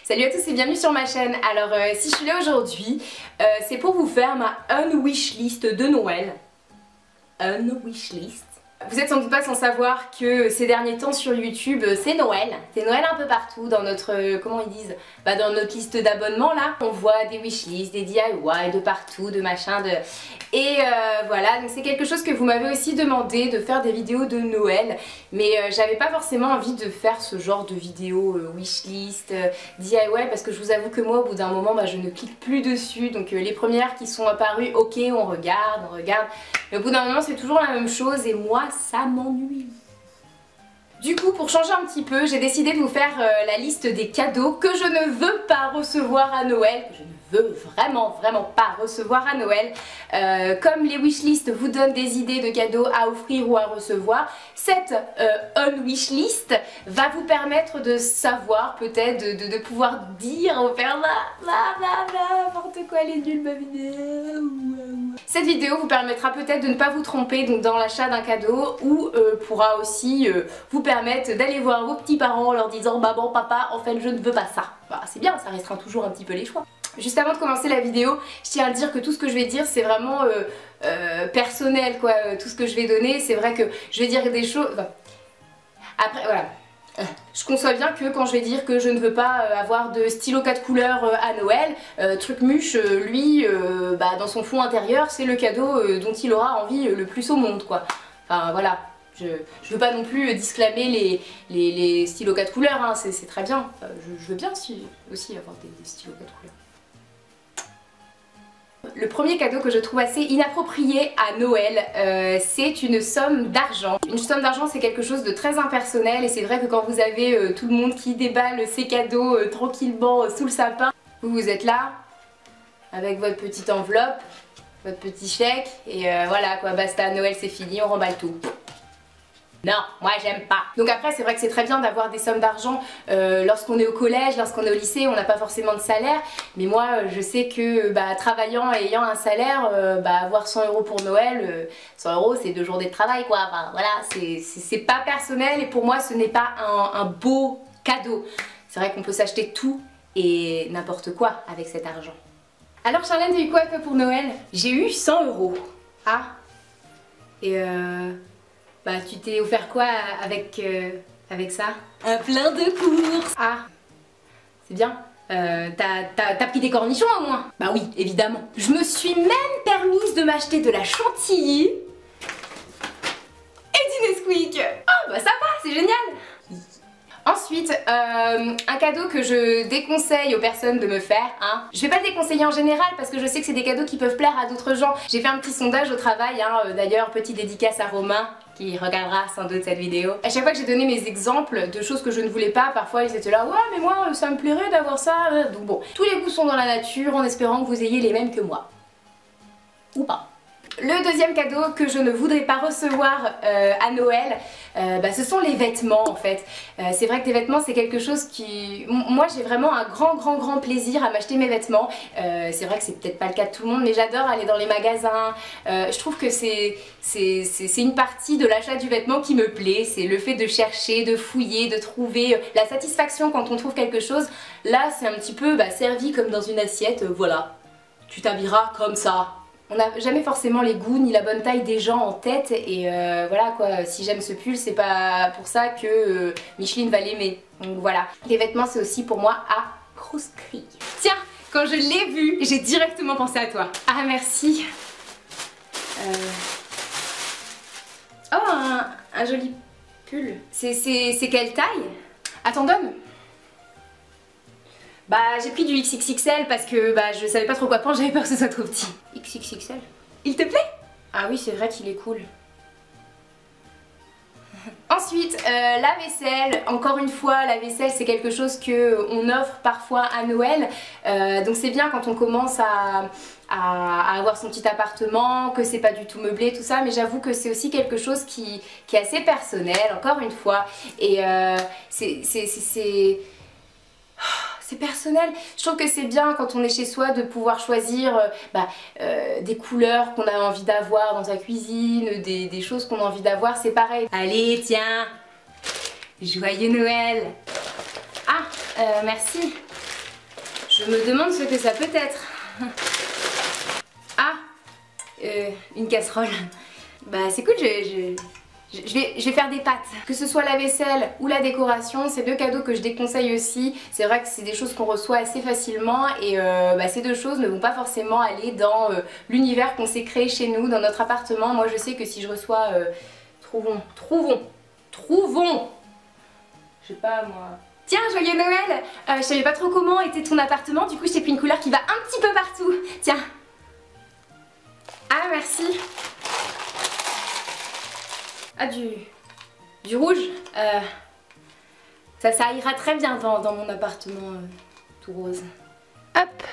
Salut à tous et bienvenue sur ma chaîne. Alors si je suis là aujourd'hui, c'est pour vous faire ma unwishlist de Noël. Unwishlist. Vous êtes sans doute pas sans savoir que ces derniers temps sur YouTube, c'est Noël. C'est Noël un peu partout dans notre, comment ils disent, dans notre liste d'abonnements là. On voit des wishlists, des DIY de partout, de machin, de... Et voilà, donc c'est quelque chose que vous m'avez aussi demandé, de faire des vidéos de Noël. Mais j'avais pas forcément envie de faire ce genre de vidéos wishlist, DIY, parce que je vous avoue que moi au bout d'un moment, je ne clique plus dessus. Donc les premières qui sont apparues, ok, on regarde. Mais au bout d'un moment, c'est toujours la même chose et moi, ça m'ennuie. Du coup, pour changer un petit peu, j'ai décidé de vous faire la liste des cadeaux que je ne veux pas recevoir à Noël, que je ne veux vraiment pas recevoir à Noël. Comme les wishlists vous donnent des idées de cadeaux à offrir ou à recevoir, cette unwishlist va vous permettre de savoir, peut-être, de pouvoir dire, faire n'importe quoi, les nuls ma vidéo. Cette vidéo vous permettra peut-être de ne pas vous tromper donc dans l'achat d'un cadeau ou pourra aussi vous permettre d'aller voir vos petits parents en leur disant maman, papa, en fait je ne veux pas ça. Bah, c'est bien, ça restera toujours un petit peu les choix. Juste avant de commencer la vidéo, je tiens à dire que tout ce que je vais dire c'est vraiment personnel quoi, tout ce que je vais donner, c'est vrai que je vais dire des choses... Après voilà. Je conçois bien que quand je vais dire que je ne veux pas avoir de stylo 4 couleurs à Noël, Trucmuche, lui, dans son fond intérieur, c'est le cadeau dont il aura envie le plus au monde quoi. Enfin voilà. Je veux pas non plus disclamer les stylos 4 couleurs, hein, c'est très bien. Je veux bien aussi avoir des stylos 4 couleurs. Le premier cadeau que je trouve assez inapproprié à Noël, c'est une somme d'argent. Une somme d'argent c'est quelque chose de très impersonnel et c'est vrai que quand vous avez tout le monde qui déballe ses cadeaux tranquillement sous le sapin, vous êtes là avec votre petite enveloppe, votre petit chèque et voilà quoi, basta, Noël c'est fini, on remballe tout. Non, moi j'aime pas. Donc après c'est vrai que c'est très bien d'avoir des sommes d'argent lorsqu'on est au collège, lorsqu'on est au lycée, on n'a pas forcément de salaire. Mais moi je sais que travaillant et ayant un salaire, avoir 100 € pour Noël, 100 € c'est 2 journées de travail quoi. Enfin voilà, c'est pas personnel et pour moi ce n'est pas un beau cadeau. C'est vrai qu'on peut s'acheter tout et n'importe quoi avec cet argent. Alors Charlène, t'as eu quoi toi pour Noël? J'ai eu 100 €. Ah. Et tu t'es offert quoi avec ça? Un plein de courses. Ah, c'est bien. T'as pris des cornichons au moins? Bah oui, évidemment. Je me suis même permise de m'acheter de la chantilly et du Nesquik. Oh bah ça va, c'est génial. Ensuite, un cadeau que je déconseille aux personnes de me faire, hein. Je vais pas le déconseiller en général parce que je sais que c'est des cadeaux qui peuvent plaire à d'autres gens. J'ai fait un petit sondage au travail, hein, d'ailleurs petite dédicace à Romain qui regardera sans doute cette vidéo. À chaque fois que j'ai donné mes exemples de choses que je ne voulais pas, parfois ils étaient là, ouais mais moi ça me plairait d'avoir ça. Donc bon, tous les goûts sont dans la nature en espérant que vous ayez les mêmes que moi. Ou pas. Le deuxième cadeau que je ne voudrais pas recevoir à Noël, ce sont les vêtements en fait. C'est vrai que les vêtements c'est quelque chose qui... Moi j'ai vraiment un grand plaisir à m'acheter mes vêtements. C'est vrai que c'est peut-être pas le cas de tout le monde mais j'adore aller dans les magasins. Je trouve que c'est une partie de l'achat du vêtement qui me plaît. C'est le fait de chercher, de fouiller, de trouver la satisfaction quand on trouve quelque chose. Là c'est un petit peu servi comme dans une assiette, voilà. Tu t'habilleras comme ça. On n'a jamais forcément les goûts ni la bonne taille des gens en tête et voilà quoi, si j'aime ce pull c'est pas pour ça que Micheline va l'aimer. Donc voilà, les vêtements c'est aussi pour moi à proscrire. Tiens, quand je l'ai vu, j'ai directement pensé à toi. Ah merci. Oh, un joli pull. C'est quelle taille? Attends, donne. J'ai pris du XXXL parce que je savais pas trop quoi prendre, j'avais peur que ce soit trop petit. XXXL. Il te plaît? Ah oui, c'est vrai qu'il est cool. Ensuite, la vaisselle. Encore une fois, la vaisselle c'est quelque chose qu'on offre parfois à Noël. Donc c'est bien quand on commence à avoir son petit appartement, que c'est pas du tout meublé, tout ça. Mais j'avoue que c'est aussi quelque chose qui est assez personnel, encore une fois. Et c'est personnel. Je trouve que c'est bien quand on est chez soi de pouvoir choisir des couleurs qu'on a envie d'avoir dans sa cuisine, des choses qu'on a envie d'avoir, c'est pareil. Allez, tiens, joyeux Noël. Ah, merci. Je me demande ce que ça peut être. Ah, une casserole. Bah c'est cool, je vais faire des pâtes. Que ce soit la vaisselle ou la décoration, c'est deux cadeaux que je déconseille aussi. C'est vrai que c'est des choses qu'on reçoit assez facilement et ces deux choses ne vont pas forcément aller dans l'univers qu'on s'est créé chez nous, dans notre appartement. Moi je sais que si je reçois... Trouvons je sais pas moi... Tiens, joyeux Noël, je savais pas trop comment était ton appartement, du coup je t'ai pris une couleur qui va un petit peu partout. Tiens. Ah merci. Ah du rouge, ça ira très bien dans mon appartement tout rose. Hop,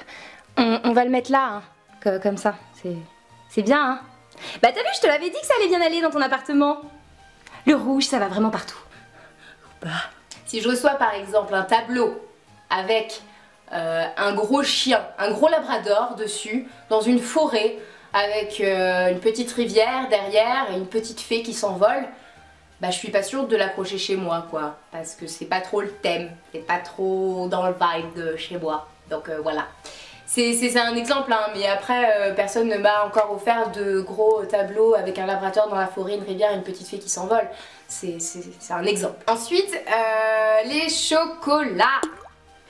on va le mettre là, hein, comme ça, c'est bien hein. Bah t'as vu, je te l'avais dit que ça allait bien aller dans ton appartement. Le rouge ça va vraiment partout. Bah. Si je reçois par exemple un tableau avec un gros chien, un gros labrador dessus, dans une forêt, avec une petite rivière derrière et une petite fée qui s'envole, bah je suis pas sûre de l'accrocher chez moi quoi, parce que c'est pas trop le thème, c'est pas trop dans le vibe de chez moi, donc voilà. C'est un exemple hein, mais après personne ne m'a encore offert de gros tableaux avec un labrador dans la forêt, une rivière et une petite fée qui s'envole. C'est un exemple. Ensuite, les chocolats.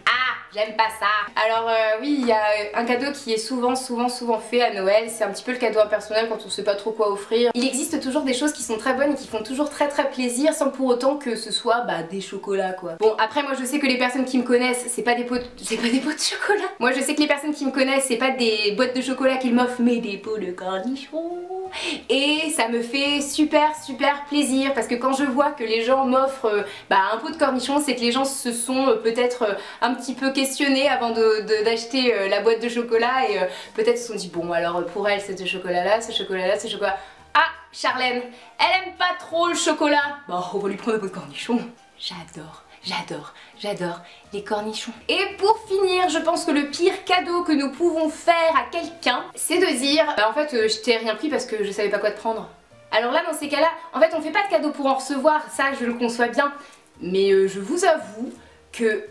Ah, j'aime pas ça. Alors oui, il y a un cadeau qui est souvent fait à Noël. C'est un petit peu le cadeau impersonnel quand on sait pas trop quoi offrir. Il existe toujours des choses qui sont très bonnes et qui font toujours très plaisir sans pour autant que ce soit des chocolats quoi. Bon après moi je sais que les personnes qui me connaissent c'est pas des pots de chocolat. Moi je sais que les personnes qui me connaissent c'est pas des boîtes de chocolat qu'ils m'offrent mais des pots de cornichons. Et ça me fait super plaisir parce que quand je vois que les gens m'offrent un pot de cornichons, c'est que les gens se sont peut-être un petit peu questionnés avant d'acheter la boîte de chocolat et peut-être se sont dit bon alors pour elle c'est ce chocolat là, ce chocolat là, ce chocolat... Ah Charlène, elle aime pas trop le chocolat. Bon on va lui prendre un pot de cornichons. J'adore les cornichons. Et pour finir, je pense que le pire cadeau que nous pouvons faire à quelqu'un, c'est de dire en fait je t'ai rien pris parce que je savais pas quoi te prendre. Alors là dans ces cas là, en fait on fait pas de cadeau pour en recevoir, ça je le conçois bien. Mais je vous avoue que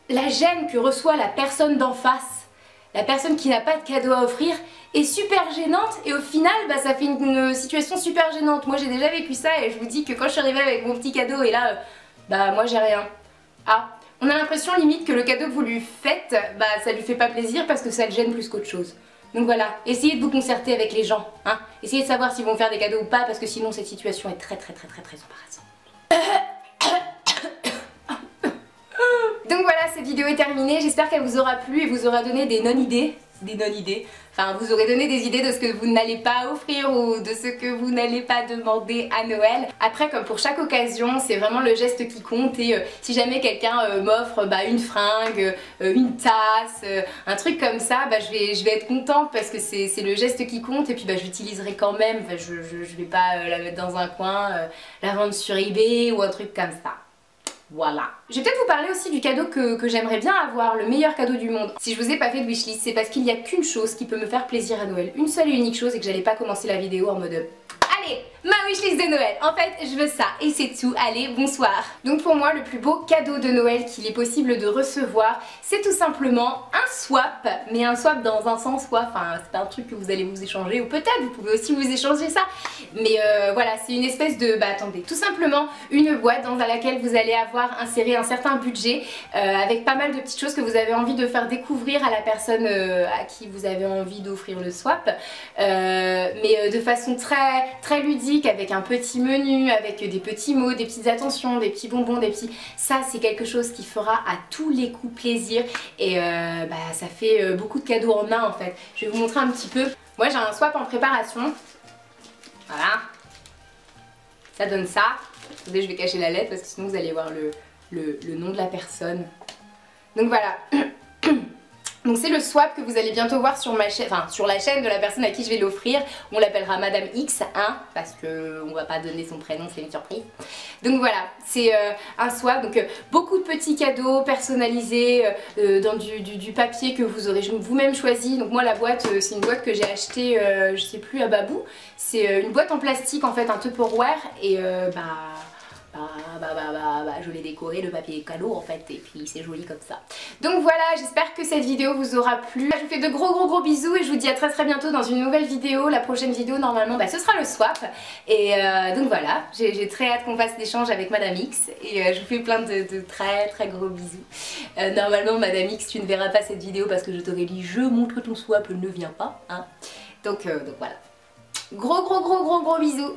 la gêne que reçoit la personne d'en face, la personne qui n'a pas de cadeau à offrir, est super gênante et au final ça fait une situation super gênante. Moi j'ai déjà vécu ça et je vous dis que quand je suis arrivée avec mon petit cadeau et là moi j'ai rien. Ah, on a l'impression limite que le cadeau que vous lui faites, ça lui fait pas plaisir parce que ça le gêne plus qu'autre chose. Donc voilà, essayez de vous concerter avec les gens, hein. Essayez de savoir s'ils vont faire des cadeaux ou pas parce que sinon cette situation est très embarrassante. Donc voilà, cette vidéo est terminée, j'espère qu'elle vous aura plu et vous aura donné des non-idées. Enfin, vous aurez donné des idées de ce que vous n'allez pas offrir ou de ce que vous n'allez pas demander à Noël. Après, comme pour chaque occasion, c'est vraiment le geste qui compte et si jamais quelqu'un m'offre une fringue, une tasse, un truc comme ça, je vais être contente parce que c'est le geste qui compte et puis j'utiliserai quand même. Je vais pas la mettre dans un coin, la vendre sur eBay ou un truc comme ça. Voilà. Je vais peut-être vous parler aussi du cadeau que j'aimerais bien avoir, le meilleur cadeau du monde. Si je vous ai pas fait de wishlist, c'est parce qu'il n'y a qu'une chose qui peut me faire plaisir à Noël. Une seule et unique chose et que j'allais pas commencer la vidéo en mode... Allez, ma wishlist de Noël. En fait, je veux ça et c'est tout. Allez, bonsoir. Donc pour moi, le plus beau cadeau de Noël qu'il est possible de recevoir, c'est tout simplement un swap. Mais un swap dans un sens quoi, enfin c'est pas un truc que vous allez vous échanger ou peut-être vous pouvez aussi vous échanger ça. Mais voilà, c'est une espèce de... attendez, tout simplement une boîte dans laquelle vous allez avoir inséré un certain budget avec pas mal de petites choses que vous avez envie de faire découvrir à la personne à qui vous avez envie d'offrir le swap. Mais de façon très ludique, avec un petit menu, avec des petits mots, des petites attentions, des petits bonbons, des petits... Ça c'est quelque chose qui fera à tous les coups plaisir et ça fait beaucoup de cadeaux en un en fait. Je vais vous montrer un petit peu. Moi j'ai un swap en préparation. Voilà. Ça donne ça. Attendez, je vais cacher la lettre parce que sinon vous allez voir le nom de la personne. Donc voilà. Donc c'est le swap que vous allez bientôt voir sur ma chaîne, enfin sur la chaîne de la personne à qui je vais l'offrir. On l'appellera Madame X, hein, parce que on va pas donner son prénom, c'est une surprise. Donc voilà, c'est un swap, donc beaucoup de petits cadeaux personnalisés dans du papier que vous aurez vous-même choisi. Donc moi la boîte, c'est une boîte que j'ai achetée, je sais plus, à Babou. C'est une boîte en plastique en fait, un Tupperware et je l'ai décoré, le papier cadeau en fait, et puis c'est joli comme ça. Donc voilà, j'espère que cette vidéo vous aura plu. Je vous fais de gros bisous et je vous dis à très bientôt dans une nouvelle vidéo. La prochaine vidéo normalement ce sera le swap. Et donc voilà, j'ai très hâte qu'on fasse l'échange avec Madame X. Et je vous fais plein de très gros bisous. Normalement Madame X, tu ne verras pas cette vidéo parce que je t'aurais dit je montre ton swap, ne viens pas. Hein. Donc voilà. Gros bisous.